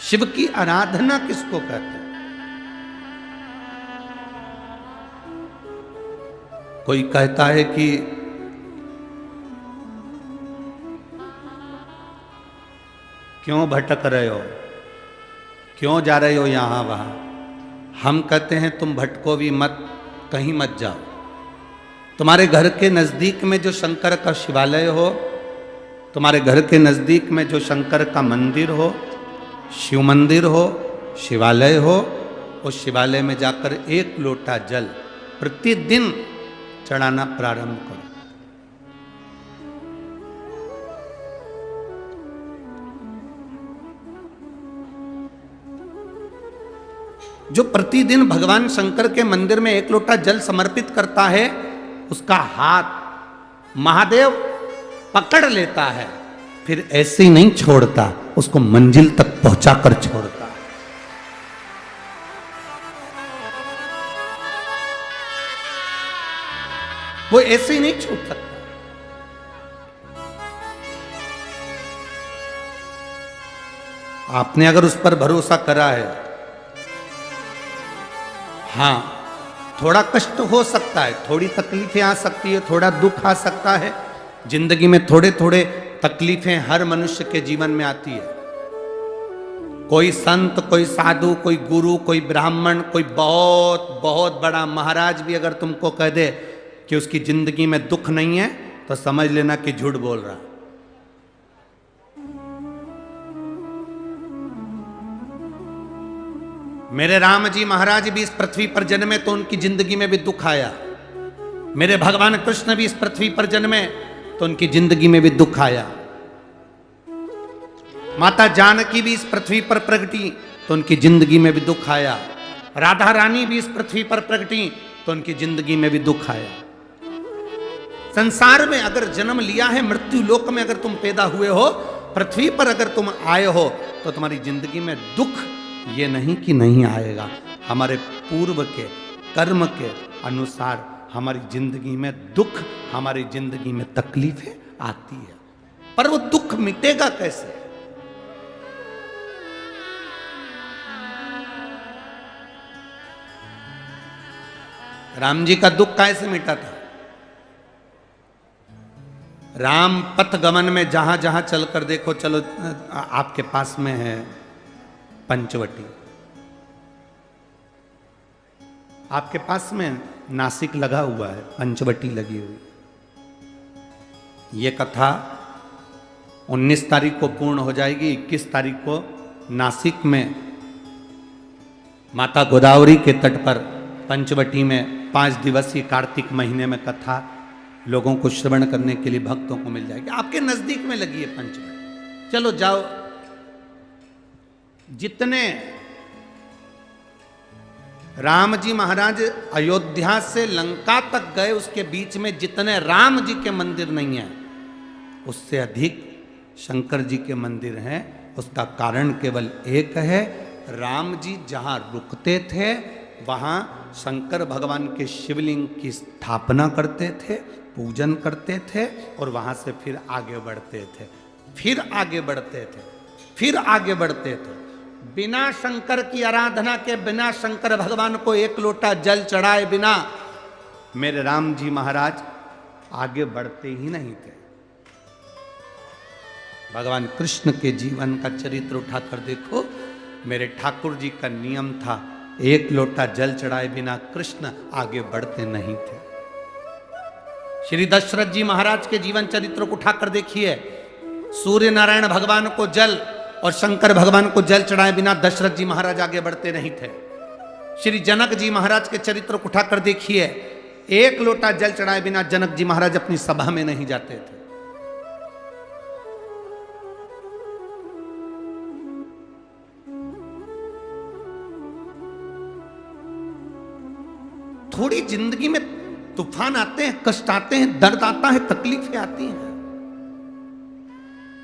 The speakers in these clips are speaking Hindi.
शिव की आराधना किसको कहते हैं? कोई कहता है कि क्यों भटक रहे हो, क्यों जा रहे हो यहां वहां। हम कहते हैं तुम भटको भी मत, कहीं मत जाओ। तुम्हारे घर के नजदीक में जो शंकर का शिवालय हो, तुम्हारे घर के नजदीक में जो शंकर का मंदिर हो, शिव मंदिर हो, शिवालय हो, उस शिवालय में जाकर एक लोटा जल प्रतिदिन चढ़ाना प्रारंभ करो। जो प्रतिदिन भगवान शंकर के मंदिर में एक लोटा जल समर्पित करता है, उसका हाथ महादेव पकड़ लेता है, फिर ऐसे ही नहीं छोड़ता, उसको मंजिल तक पहुंचाकर छोड़ता है। वो ऐसे ही नहीं छूट सकता। आपने अगर उस पर भरोसा करा है, हां थोड़ा कष्ट हो सकता है, थोड़ी तकलीफें आ सकती है, थोड़ा दुख आ सकता है, जिंदगी में थोड़े थोड़े तकलीफें हर मनुष्य के जीवन में आती है। कोई संत, कोई साधु, कोई गुरु, कोई ब्राह्मण, कोई बहुत बहुत बड़ा महाराज भी अगर तुमको कह दे कि उसकी जिंदगी में दुख नहीं है, तो समझ लेना कि झूठ बोल रहा। मेरे राम जी महाराज भी इस पृथ्वी पर जन्मे तो उनकी जिंदगी में भी दुख आया। मेरे भगवान कृष्ण भी इस पृथ्वी पर जन्मे तो उनकी जिंदगी में भी दुख आया। माता जानकी भी इस पृथ्वी पर प्रगटी तो उनकी जिंदगी में भी दुख आया। राधा रानी भी इस पृथ्वी पर प्रगटी तो उनकी जिंदगी में भी दुख आया। संसार में अगर जन्म लिया है, मृत्यु लोक में अगर तुम पैदा हुए हो, पृथ्वी पर अगर तुम आए हो, तो तुम्हारी जिंदगी में दुख ये नहीं कि नहीं आएगा। हमारे पूर्व के कर्म के अनुसार हमारी जिंदगी में दुख, हमारी जिंदगी में तकलीफें आती है, पर वो दुख मिटेगा कैसे? राम जी का दुख कैसे मिटा था? राम पथ गमन में जहां जहां चलकर देखो, चलो आपके पास में है पंचवटी, आपके पास में नासिक लगा हुआ है, पंचवटी लगी हुई। ये कथा 19 तारीख को पूर्ण हो जाएगी। 21 तारीख को नासिक में माता गोदावरी के तट पर पंचवटी में 5 दिवसीय कार्तिक महीने में कथा लोगों को श्रवण करने के लिए भक्तों को मिल जाएगी। आपके नजदीक में लगी है पंचवटी, चलो जाओ। जितने राम जी महाराज अयोध्या से लंका तक गए, उसके बीच में जितने राम जी के मंदिर नहीं है, उससे अधिक शंकर जी के मंदिर हैं। उसका कारण केवल एक है, राम जी जहां रुकते थे वहां शंकर भगवान के शिवलिंग की स्थापना करते थे, पूजन करते थे, और वहां से फिर आगे बढ़ते थे, फिर आगे बढ़ते थे, फिर आगे बढ़ते थे। बिना शंकर की आराधना के, बिना शंकर भगवान को एक लोटा जल चढ़ाए बिना मेरे राम जी महाराज आगे बढ़ते ही नहीं थे। भगवान कृष्ण के जीवन का चरित्र उठाकर देखो। मेरे ठाकुर जी का नियम था, एक लोटा जल चढ़ाए बिना कृष्ण आगे बढ़ते नहीं थे। श्री दशरथ जी महाराज के जीवन चरित्र को उठाकर देखिए। सूर्य नारायण भगवान को जल और शंकर भगवान को जल चढ़ाए बिना दशरथ जी महाराज आगे बढ़ते नहीं थे। श्री जनक जी महाराज के चरित्र को उठाकर देखिए। एक लोटा जल चढ़ाए बिना जनक जी महाराज अपनी सभा में नहीं जाते थे। थोड़ी जिंदगी में तूफान आते हैं, कष्ट आते हैं, दर्द आता है, तकलीफें आती हैं,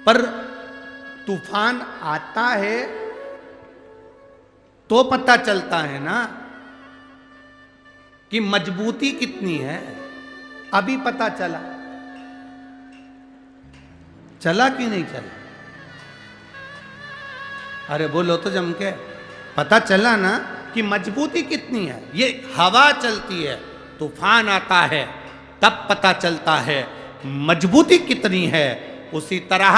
पर तूफान आता है तो पता चलता है ना कि मजबूती कितनी है। अभी पता चला, चला कि नहीं चला? अरे बोलो तो जम के। पता चला ना कि मजबूती कितनी है। ये हवा चलती है, तूफान आता है, तब पता चलता है मजबूती कितनी है। उसी तरह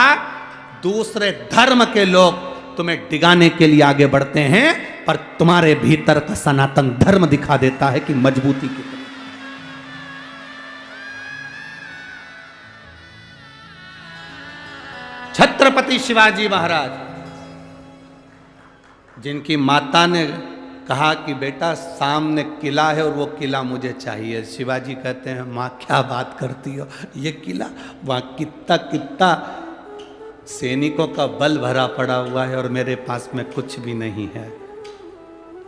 दूसरे धर्म के लोग तुम्हें डिगाने के लिए आगे बढ़ते हैं, पर तुम्हारे भीतर का सनातन धर्म दिखा देता है कि मजबूती कितनी। छत्रपति शिवाजी महाराज, जिनकी माता ने कहा कि बेटा सामने किला है और वो किला मुझे चाहिए, शिवाजी कहते हैं माँ क्या बात करती हो, ये किला वहाँ कितना कितना सैनिकों का बल भरा पड़ा हुआ है और मेरे पास में कुछ भी नहीं है,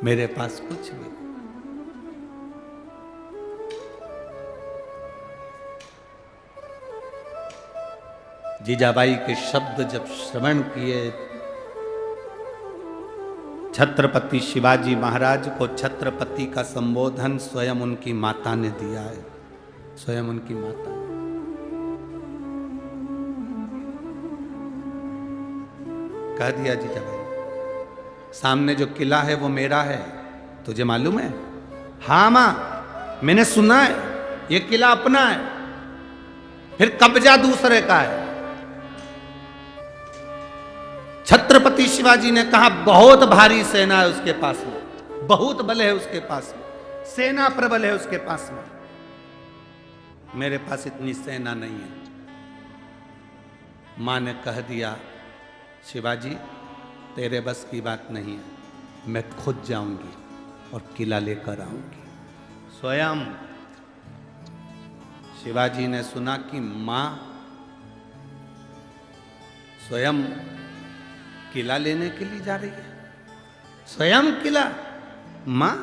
मेरे पास कुछ भी नहीं। जीजाबाई के शब्द जब श्रवण किए, छत्रपति शिवाजी महाराज को छत्रपति का संबोधन स्वयं उनकी माता ने दिया है, स्वयं उनकी माता ने। कह दिया जीजाबाई, सामने जो किला है वो मेरा है, तुझे मालूम है? हाँ मां, मैंने सुना है, ये किला अपना है, फिर कब्जा दूसरे का है। छत्रपति शिवाजी ने कहा बहुत भारी सेना है उसके पास में, बहुत बल है उसके पास में, सेना प्रबल है उसके पास में, मेरे पास इतनी सेना नहीं है। मां ने कह दिया शिवाजी तेरे बस की बात नहीं है, मैं खुद जाऊंगी और किला लेकर आऊंगी। स्वयं शिवाजी ने सुना कि मां स्वयं किला लेने के लिए जा रही है, स्वयं किला। मां